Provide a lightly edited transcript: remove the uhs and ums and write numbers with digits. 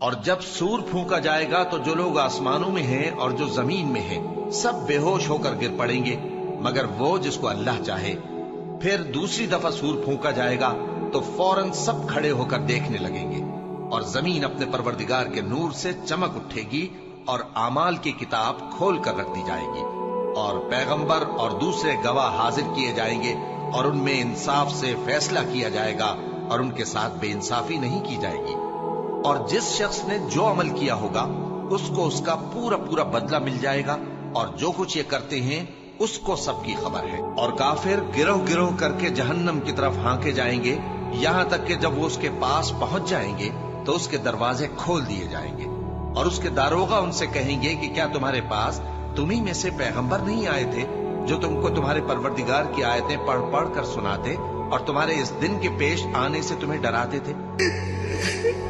और जब सूर फूंका जाएगा तो जो लोग आसमानों में हैं और जो जमीन में हैं सब बेहोश होकर गिर पड़ेंगे मगर वो जिसको अल्लाह चाहे। फिर दूसरी दफा सूर फूंका जाएगा तो फौरन सब खड़े होकर देखने लगेंगे और जमीन अपने परवरदिगार के नूर से चमक उठेगी और आमाल की किताब खोल कर रख दी जाएगी और पैगंबर और दूसरे गवाह हाजिर किए जाएंगे और उनमें इंसाफ से फैसला किया जाएगा और उनके साथ बेइंसाफी नहीं की जाएगी। और जिस शख्स ने जो अमल किया होगा उसको उसका पूरा पूरा बदला मिल जाएगा और जो कुछ ये करते हैं उसको सबकी खबर है। और काफिर गिरोह गिरोह करके जहन्नम की तरफ हांके जाएंगे, यहां तक कि जब वो उसके पास पहुंच जाएंगे तो उसके दरवाजे खोल दिए जाएंगे और उसके दारोगा उनसे कहेंगे कि क्या तुम्हारे पास तुम्ही में से पैगंबर नहीं आए थे जो तुमको तुम्हारे परवरदिगार की आयतें पढ़ पढ़ कर सुनाते और तुम्हारे इस दिन के पेश आने से तुम्हें डराते थे।